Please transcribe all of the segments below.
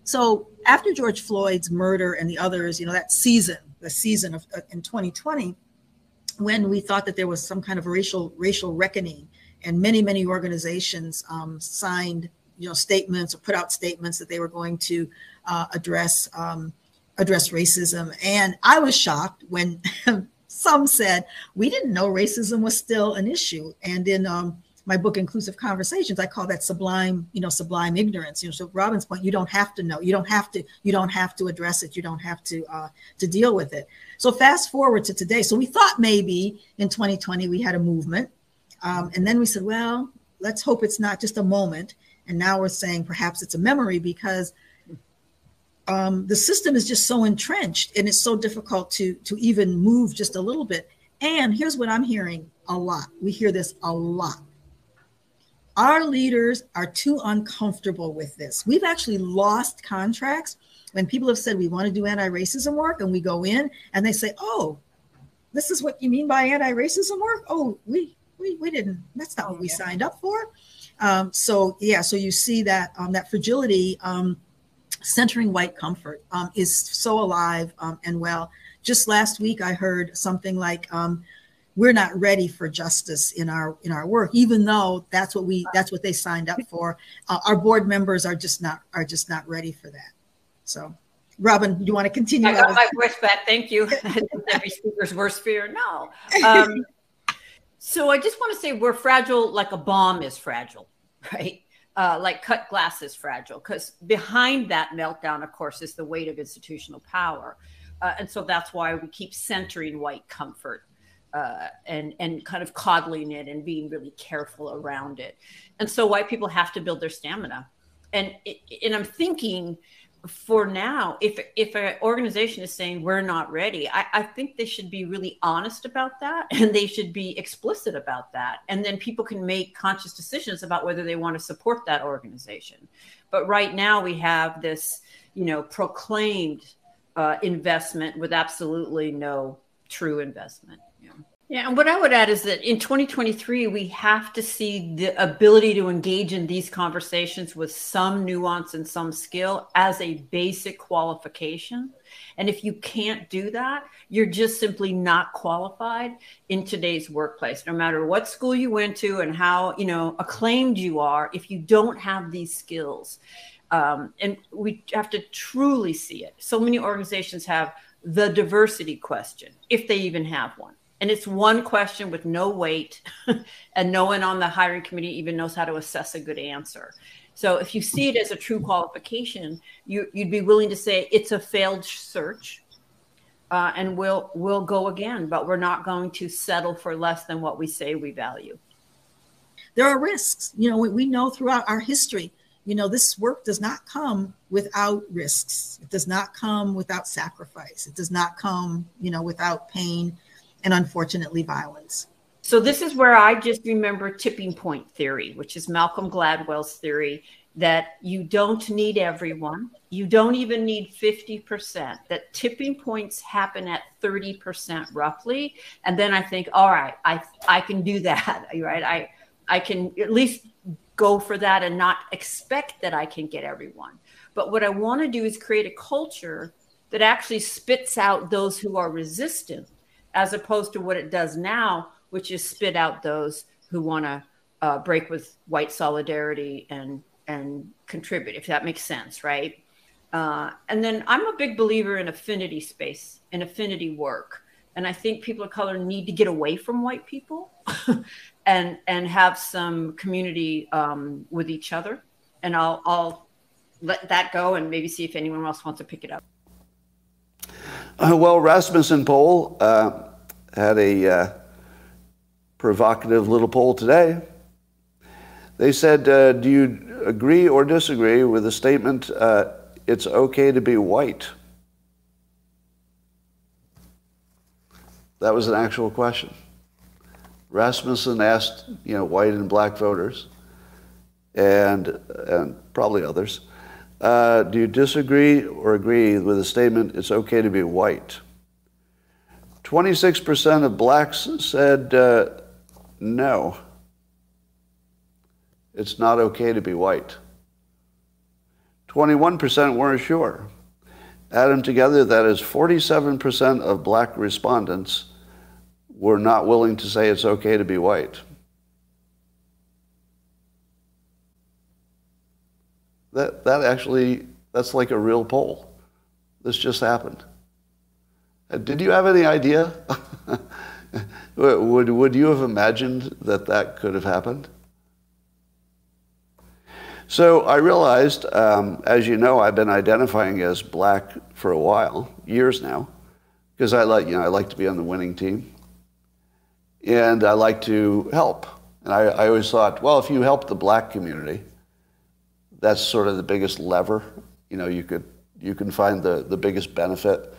So after George Floyd's murder and the others, that season, the season of in 2020, when we thought that there was some kind of racial reckoning, and many organizations signed statements or put out statements that they were going to address racism. And I was shocked when some said we didn't know racism was still an issue. And in my book, Inclusive Conversations, I call that sublime ignorance. So Robin's point, you don't have to know, you don't have to address it, you don't have to deal with it. So fast forward to today. So we thought maybe in 2020 we had a movement, and then we said, well, let's hope it's not just a moment. And now we're saying perhaps it's a memory, because the system is just so entrenched, and it's so difficult to even move just a little bit. And here's what I'm hearing a lot. We hear this a lot. Our leaders are too uncomfortable with this. We've actually lost contracts when people have said we want to do anti-racism work, and we go in and they say, oh, this is what you mean by anti-racism work? Oh, we didn't, that's not what we signed up for. So you see that that fragility centering white comfort is so alive and well. Just last week, I heard something like, we're not ready for justice in our work, even though that's what they signed up for. Our board members are just not ready for that. So, Robin, you want to continue? I got my voice back. Thank you. Every speaker's worst fear. No. So I just want to say we're fragile, like a bomb is fragile, right? Like cut glass is fragile, because behind that meltdown, of course, is the weight of institutional power. And so that's why we keep centering white comfort and kind of coddling it and being really careful around it. And so white people have to build their stamina. And I'm thinking, for now, if an organization is saying we're not ready, I think they should be really honest about that, and they should be explicit about that. And then people can make conscious decisions about whether they want to support that organization. But right now we have this, proclaimed investment with absolutely no true investment. Yeah, and what I would add is that in 2023, we have to see the ability to engage in these conversations with some nuance and some skill as a basic qualification. And if you can't do that, you're just simply not qualified in today's workplace, no matter what school you went to and how, acclaimed you are. If you don't have these skills, and we have to truly see it. So many organizations have the diversity question, if they even have one. And it's one question with no weight, and no one on the hiring committee even knows how to assess a good answer. So if you see it as a true qualification, you'd be willing to say it's a failed search, and we'll go again, but we're not going to settle for less than what we say we value. There are risks. We know throughout our history, this work does not come without risks. It does not come without sacrifice. It does not come, without pain and, unfortunately, violence. So this is where I just remember tipping point theory, which is Malcolm Gladwell's theory that you don't need everyone. You don't even need 50%, that tipping points happen at 30% roughly. And then I think, all right, I can do that, right? I can at least go for that and not expect that I can get everyone. But what I want to do is create a culture that actually spits out those who are resistant, as opposed to what it does now, which is spit out those who want to break with white solidarity and contribute, if that makes sense, right? And then I'm a big believer in affinity space and affinity work. And I think people of color need to get away from white people and have some community with each other. And I'll let that go and maybe see if anyone else wants to pick it up. Well, Rasmussen poll had a provocative little poll today. They said, do you agree or disagree with the statement, it's okay to be white? That was an actual question. Rasmussen asked, white and black voters, and probably others, do you disagree or agree with the statement, it's okay to be white? 26% of blacks said no. It's not okay to be white. 21% weren't sure. Add them together, that is 47% of black respondents were not willing to say it's okay to be white. That's like a real poll. This just happened. Did you have any idea? Would you have imagined that that could have happened? So I realized, as you know, I've been identifying as black for a while, years now, because I like to be on the winning team, and I like to help. And I always thought, well, if you help the black community, that's sort of the biggest lever. You can find the biggest benefit.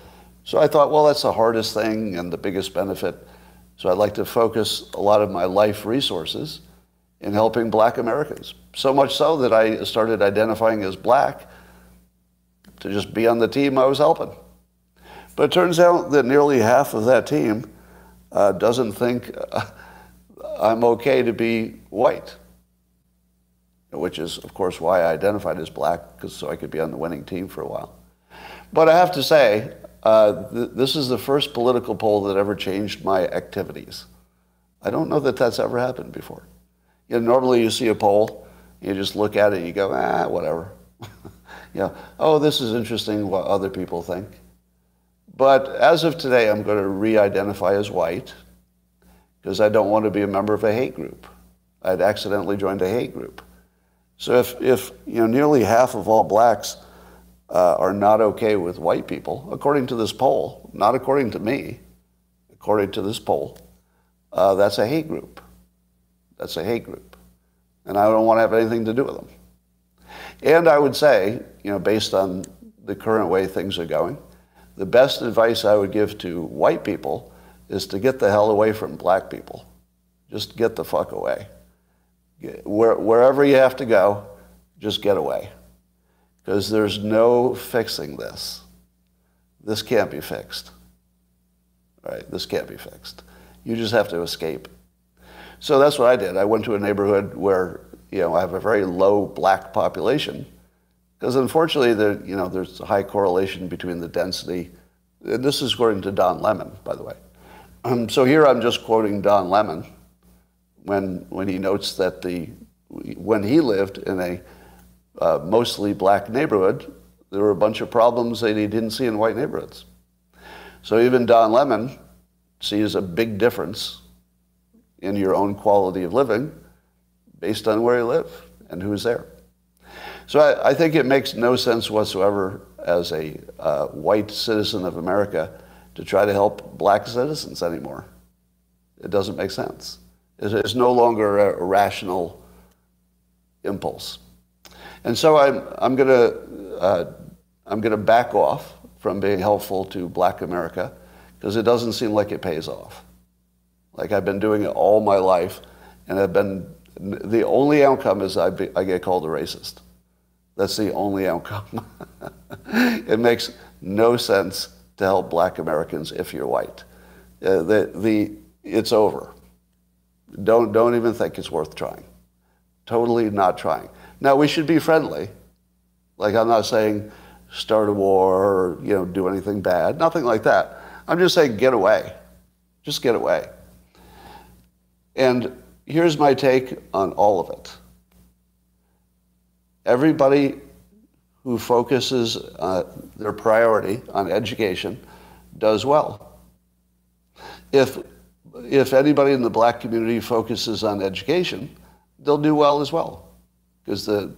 So I thought, well, that's the hardest thing and the biggest benefit. So I'd like to focus a lot of my life resources in helping black Americans. So much so that I started identifying as black to just be on the team I was helping. But it turns out that nearly half of that team doesn't think I'm okay to be white, which is, of course, why I identified as black, so I could be on the winning team for a while. But I have to say, this is the first political poll that ever changed my activities. I don't know that that's ever happened before. Normally you see a poll, you just look at it and you go, whatever. Oh, this is interesting what other people think. But as of today, I'm going to re-identify as white because I don't want to be a member of a hate group. I'd accidentally joined a hate group. So if nearly half of all blacks are not okay with white people, according to this poll, not according to me, according to this poll, that's a hate group. That's a hate group. And I don't want to have anything to do with them. And I would say, based on the current way things are going, the best advice I would give to white people is to get the hell away from black people. Just get the fuck away. Wherever you have to go, just get away. Because there's no fixing this. This can't be fixed. Right? This can't be fixed. You just have to escape. So that's what I did. I went to a neighborhood where I have a very low black population, because unfortunately there's a high correlation between the density. And this is according to Don Lemon, by the way. So here I'm just quoting Don Lemon when he notes that when he lived in a mostly black neighborhood, there were a bunch of problems that he didn't see in white neighborhoods. So even Don Lemon sees a big difference in your own quality of living based on where you live and who's there. So I think it makes no sense whatsoever as a white citizen of America to try to help black citizens anymore. It doesn't make sense. It's no longer a rational impulse. And so I'm gonna back off from being helpful to black America because it doesn't seem like it pays off. Like I've been doing it all my life, and the only outcome is I get called a racist. That's the only outcome. It makes no sense to help black Americans if you're white. It's over. Don't even think it's worth trying. Totally not trying. Now we should be friendly. Like I'm not saying start a war or do anything bad. Nothing like that. I'm just saying get away. Just get away. And here's my take on all of it. Everybody who focuses their priority on education does well. If anybody in the black community focuses on education, they'll do well as well, because the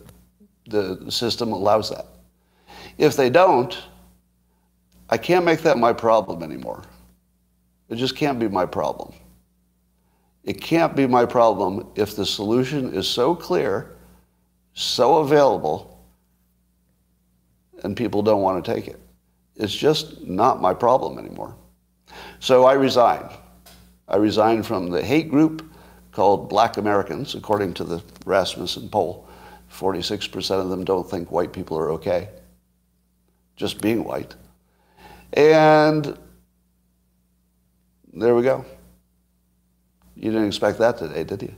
system allows that. If they don't, I can't make that my problem anymore. It just can't be my problem. It can't be my problem if the solution is so clear, so available, and people don't want to take it. It's just not my problem anymore. So I resign. I resigned from the hate group called Black Americans, according to the Rasmussen poll. 46% of them don't think white people are okay, just being white. And there we go. You didn't expect that today, did you?